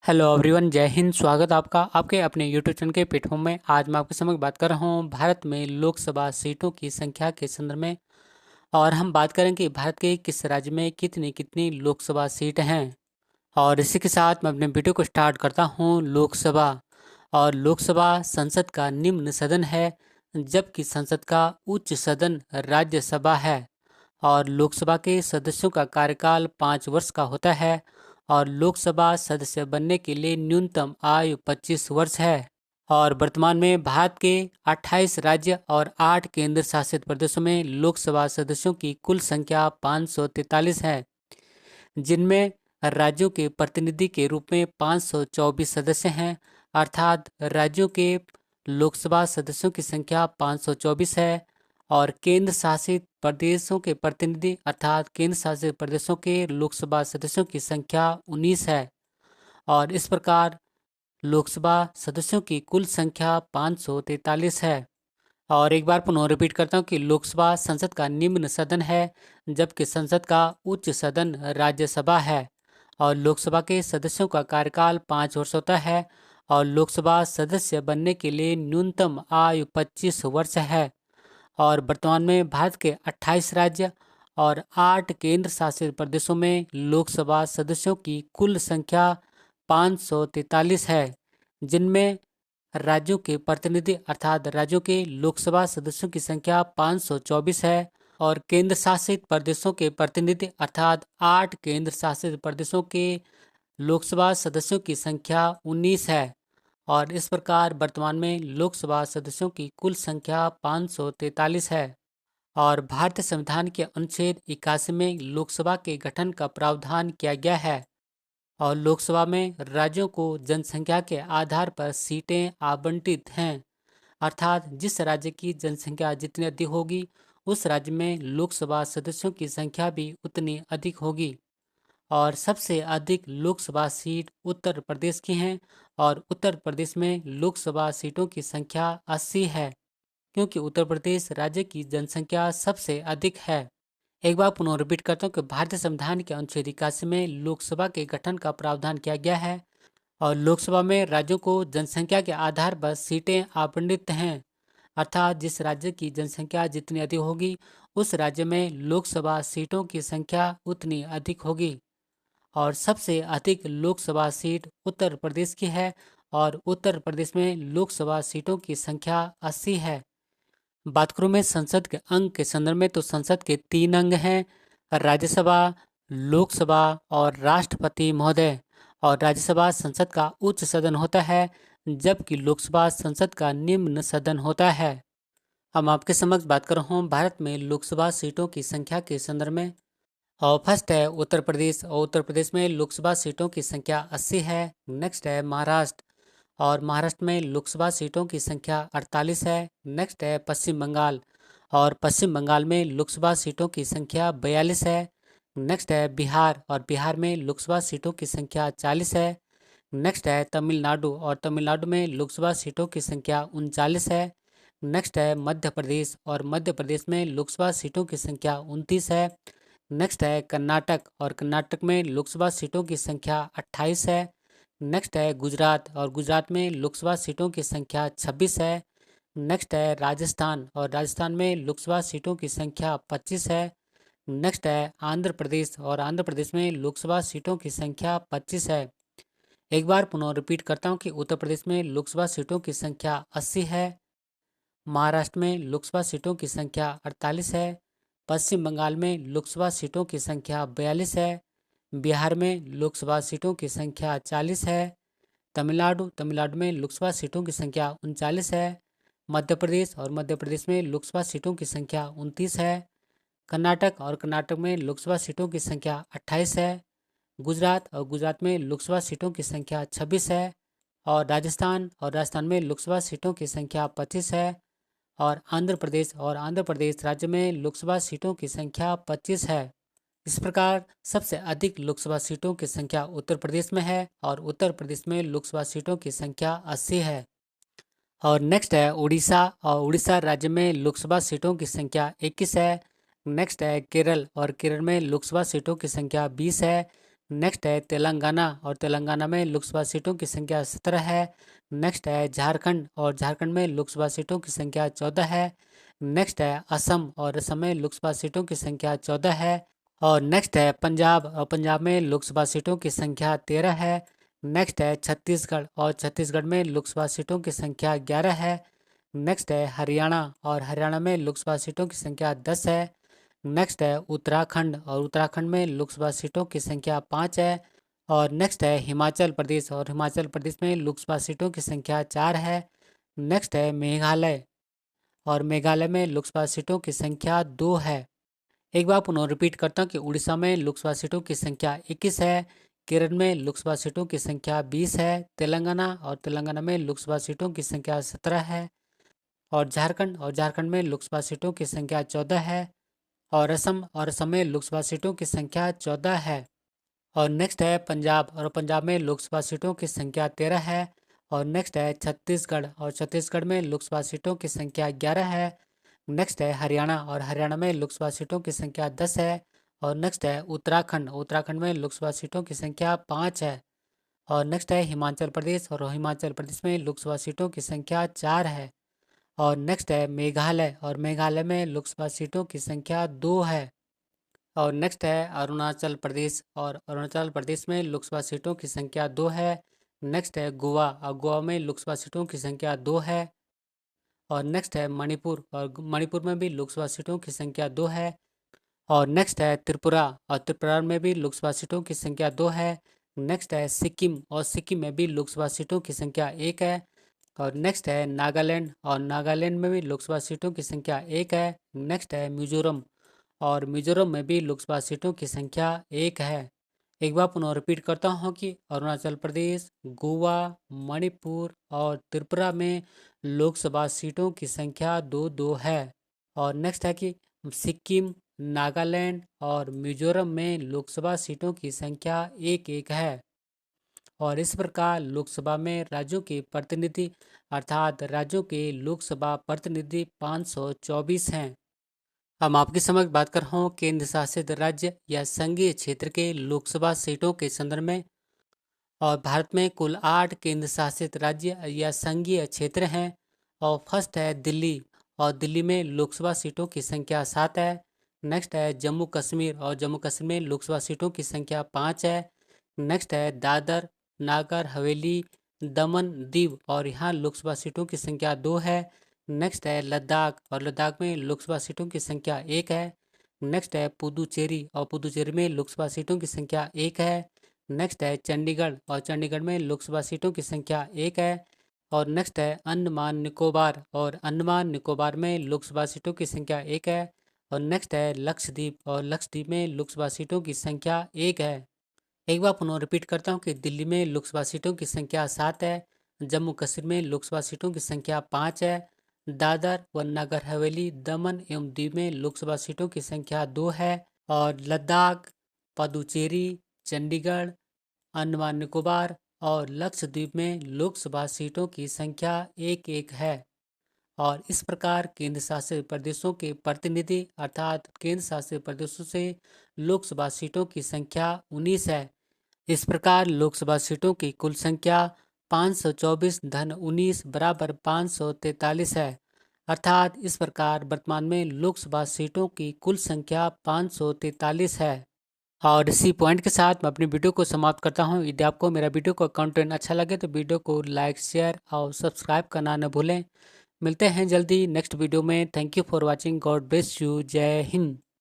Hello everyone, जय हिंद। स्वागत आपका आपके अपने यूट्यूब चैनल के प्लेटफॉर्म में। आज मैं आपके समक्ष बात कर रहा हूँ भारत में लोकसभा सीटों की संख्या के संदर्भ में। और हम बात करेंगे कि भारत के किस राज्य में कितनी कितनी लोकसभा सीट हैं। और इसी के साथ मैं अपने वीडियो को स्टार्ट करता हूँ। लोकसभा और लोकसभा संसद का निम्न सदन है, जबकि संसद का उच्च सदन राज्यसभा है। और लोकसभा के सदस्यों का कार्यकाल 5 वर्ष का होता है। और लोकसभा सदस्य बनने के लिए न्यूनतम आयु 25 वर्ष है। और वर्तमान में भारत के 28 राज्य और 8 केंद्र शासित प्रदेशों में लोकसभा सदस्यों की कुल संख्या 543 है, जिनमें राज्यों के प्रतिनिधि के रूप में 524 सदस्य हैं। अर्थात राज्यों के लोकसभा सदस्यों की संख्या 524 है। और केंद्र शासित प्रदेशों के प्रतिनिधि अर्थात केंद्र शासित प्रदेशों के लोकसभा सदस्यों की संख्या 19 है। और इस प्रकार लोकसभा सदस्यों की कुल संख्या 543 है। और एक बार पुनः रिपीट करता हूँ कि लोकसभा संसद का निम्न सदन है, जबकि संसद का उच्च सदन राज्यसभा है। और लोकसभा के सदस्यों का कार्यकाल 5 वर्ष होता है। और लोकसभा सदस्य बनने के लिए न्यूनतम आयु 25 वर्ष है। और वर्तमान में भारत के 28 राज्य और 8 केंद्र शासित प्रदेशों में लोकसभा सदस्यों की कुल संख्या 543 है, जिनमें राज्यों के प्रतिनिधि अर्थात राज्यों के लोकसभा सदस्यों की संख्या 524 है। और केंद्र शासित प्रदेशों के प्रतिनिधि अर्थात 8 केंद्र शासित प्रदेशों के लोकसभा सदस्यों की संख्या 19 है। और इस प्रकार वर्तमान में लोकसभा सदस्यों की कुल संख्या 543 है। और भारतीय संविधान के अनुच्छेद 81 में लोकसभा के गठन का प्रावधान किया गया है। और लोकसभा में राज्यों को जनसंख्या के आधार पर सीटें आवंटित हैं। अर्थात जिस राज्य की जनसंख्या जितनी अधिक होगी, उस राज्य में लोकसभा सदस्यों की संख्या भी उतनी अधिक होगी। और सबसे अधिक लोकसभा सीट उत्तर प्रदेश की हैं। और उत्तर प्रदेश में लोकसभा सीटों की संख्या 80 है, क्योंकि उत्तर प्रदेश राज्य की जनसंख्या सबसे अधिक है। एक बार पुनः रिपीट करता हूँ कि भारतीय संविधान के अनुच्छेद 81 में लोकसभा के गठन का प्रावधान किया गया है। और लोकसभा में राज्यों को जनसंख्या के आधार पर सीटें आवंटित हैं। अर्थात जिस राज्य की जनसंख्या जितनी अधिक होगी, उस राज्य में लोकसभा सीटों की संख्या उतनी अधिक होगी। और सबसे अधिक लोकसभा सीट उत्तर प्रदेश की है। और उत्तर प्रदेश में लोकसभा सीटों की संख्या 80 है। बात करूं मैं संसद के अंग के संदर्भ में, तो संसद के 3 अंग हैं: राज्यसभा, लोकसभा और राष्ट्रपति महोदय। और राज्यसभा संसद का उच्च सदन होता है, जबकि लोकसभा संसद का निम्न सदन होता है। हम आपके समक्ष बात कर रहा हूँ भारत में लोकसभा सीटों की संख्या के संदर्भ में। और फर्स्ट है उत्तर प्रदेश। और उत्तर प्रदेश में लोकसभा सीटों की संख्या 80 है। नेक्स्ट है महाराष्ट्र। और महाराष्ट्र में लोकसभा सीटों की संख्या 48 है। नेक्स्ट है पश्चिम बंगाल। और पश्चिम बंगाल में लोकसभा सीटों की संख्या 42 है। नेक्स्ट है बिहार। और बिहार में लोकसभा सीटों की संख्या 40 है। नेक्स्ट है तमिलनाडु। और तमिलनाडु में लोकसभा सीटों की संख्या 39 है। नेक्स्ट है मध्य प्रदेश। और मध्य प्रदेश में लोकसभा सीटों की संख्या 29 है। नेक्स्ट है कर्नाटक। और कर्नाटक में लोकसभा सीटों की संख्या 28 है। नेक्स्ट है गुजरात। और गुजरात में लोकसभा सीटों की संख्या 26 है। नेक्स्ट है राजस्थान। और राजस्थान में लोकसभा सीटों की संख्या 25 है। नेक्स्ट है आंध्र प्रदेश। और आंध्र प्रदेश में लोकसभा सीटों की संख्या 25 है। एक बार पुनः रिपीट करता हूँ कि उत्तर प्रदेश में लोकसभा सीटों की संख्या 80 है। महाराष्ट्र में लोकसभा सीटों की संख्या 48 है। पश्चिम बंगाल में लोकसभा सीटों की संख्या 42 है। बिहार में लोकसभा सीटों की संख्या 40 है। तमिलनाडु में लोकसभा सीटों की संख्या 39 है। मध्य प्रदेश। और मध्य प्रदेश में लोकसभा सीटों की संख्या 29 है। कर्नाटक। और कर्नाटक में लोकसभा सीटों की संख्या 28 है। गुजरात। और गुजरात में लोकसभा सीटों की संख्या 26 है। और राजस्थान। और राजस्थान में लोकसभा सीटों की संख्या 25 है। और आंध्र प्रदेश राज्य में लोकसभा सीटों की संख्या 25 है। इस प्रकार सबसे अधिक लोकसभा सीटों की संख्या उत्तर प्रदेश में है। और उत्तर प्रदेश में लोकसभा सीटों की संख्या 80 है। और नेक्स्ट है उड़ीसा। और उड़ीसा राज्य में लोकसभा सीटों की संख्या 21 है। नेक्स्ट है केरल। और केरल में लोकसभा सीटों की संख्या 20 है। नेक्स्ट है तेलंगाना, और तेलंगाना में लोकसभा सीटों की संख्या 17 है। नेक्स्ट है झारखंड, और झारखंड में लोकसभा सीटों की संख्या 14 है। नेक्स्ट है असम, और असम में लोकसभा सीटों की संख्या 14 है। और नेक्स्ट है पंजाब, और पंजाब में लोकसभा सीटों की संख्या 13 है। नेक्स्ट है छत्तीसगढ़, और छत्तीसगढ़ में लोकसभा सीटों की संख्या 11 है। नेक्स्ट है हरियाणा, और हरियाणा में लोकसभा सीटों की संख्या 10 है। नेक्स्ट है उत्तराखंड, और उत्तराखंड में लोकसभा सीटों की संख्या 5 है। और नेक्स्ट है हिमाचल प्रदेश, और हिमाचल प्रदेश में लोकसभा सीटों की संख्या 4 है। नेक्स्ट है मेघालय, और मेघालय में लोकसभा सीटों की संख्या 2 है। एक बार पुनः रिपीट करता हूँ कि उड़ीसा में लोकसभा सीटों की संख्या 21 है। केरल में लोकसभा सीटों की संख्या 20 है। तेलंगाना में लोकसभा सीटों की संख्या 17 है। और झारखंड में लोकसभा सीटों की संख्या 14 है। और असम में लोकसभा सीटों की संख्या 14 है। और नेक्स्ट है पंजाब, और पंजाब में लोकसभा सीटों की संख्या 13 है। और नेक्स्ट है छत्तीसगढ़, और छत्तीसगढ़ में लोकसभा सीटों की संख्या 11 है। नेक्स्ट है हरियाणा, और हरियाणा में लोकसभा सीटों की संख्या 10 है। और नेक्स्ट है उत्तराखंड, उत्तराखंड में लोकसभा सीटों की संख्या 5 है। और नेक्स्ट है हिमाचल प्रदेश, और हिमाचल प्रदेश में लोकसभा सीटों की संख्या 4 है। और नेक्स्ट है मेघालय, और मेघालय में लोकसभा सीटों की संख्या 2 है। और नेक्स्ट है अरुणाचल प्रदेश, और अरुणाचल प्रदेश में लोकसभा सीटों की संख्या 2 है। नेक्स्ट है गोवा, और गोवा में लोकसभा सीटों की संख्या 2 है। और नेक्स्ट है मणिपुर, और मणिपुर में भी लोकसभा सीटों की संख्या 2 है। और नेक्स्ट है त्रिपुरा, और त्रिपुरा में भी लोकसभा सीटों की संख्या 2 है। नेक्स्ट है सिक्किम, और सिक्किम में भी लोकसभा सीटों की संख्या 1 है। और नेक्स्ट है नागालैंड, और नागालैंड में भी लोकसभा सीटों की संख्या 1 है। नेक्स्ट है मिजोरम, और मिजोरम में भी लोकसभा सीटों की संख्या 1 है। एक बार पुनः रिपीट करता हूँ कि अरुणाचल प्रदेश, गोवा, मणिपुर और त्रिपुरा में लोकसभा सीटों की संख्या 2-2 है। और नेक्स्ट है कि सिक्किम, नागालैंड और मिजोरम में लोकसभा सीटों की संख्या 1-1 है। और इस प्रकार लोकसभा में राज्यों के प्रतिनिधि अर्थात राज्यों के लोकसभा प्रतिनिधि 524 हैं। हम आपकी समझ बात कर रहा हूँ केंद्र शासित राज्य या संघीय क्षेत्र के लोकसभा सीटों के संदर्भ में। और भारत में कुल 8 केंद्र शासित राज्य या संघीय क्षेत्र हैं। और फर्स्ट है दिल्ली, और दिल्ली में लोकसभा सीटों की संख्या 7 है। नेक्स्ट है जम्मू कश्मीर, और जम्मू कश्मीर में लोकसभा सीटों की संख्या 5 है। नेक्स्ट है दादर नागर हवेली दमन दीव, और यहाँ लोकसभा सीटों की संख्या 2 है। नेक्स्ट है लद्दाख, और लद्दाख में लोकसभा सीटों की संख्या 1 है। नेक्स्ट है पुदुचेरी, और पुदुचेरी में लोकसभा सीटों की संख्या 1 है। नेक्स्ट है चंडीगढ़, और चंडीगढ़ में लोकसभा सीटों की संख्या 1 है। और नेक्स्ट है अंडमान निकोबार, और अंडमान निकोबार में लोकसभा सीटों की संख्या 1 है। और नेक्स्ट है लक्षद्वीप, और लक्षद्वीप में लोकसभा सीटों की संख्या 1 है। एक बार पुनः रिपीट करता हूँ कि दिल्ली में लोकसभा सीटों की संख्या 7 है। जम्मू कश्मीर में लोकसभा सीटों की संख्या 5 है। दादर व नगर हवेली दमन एवं दीव में लोकसभा सीटों की संख्या 2 है। और लद्दाख, पुदुचेरी, चंडीगढ़, अंडमान निकोबार और लक्षद्वीप में लोकसभा सीटों की संख्या 1-1 है। और इस प्रकार केंद्र शासित प्रदेशों के प्रतिनिधि अर्थात केंद्र शासित प्रदेशों से लोकसभा सीटों की संख्या 19 है। इस प्रकार लोकसभा सीटों की कुल संख्या 524 धन 19 बराबर 543 है। अर्थात इस प्रकार वर्तमान में लोकसभा सीटों की कुल संख्या 543 है। और इसी पॉइंट के साथ मैं अपनी वीडियो को समाप्त करता हूँ। यदि आपको मेरा वीडियो का कंटेंट अच्छा लगे तो वीडियो को लाइक, शेयर और सब्सक्राइब करना न भूलें। मिलते हैं जल्दी नेक्स्ट वीडियो में। Thank you for watching. God bless you. जय हिंद।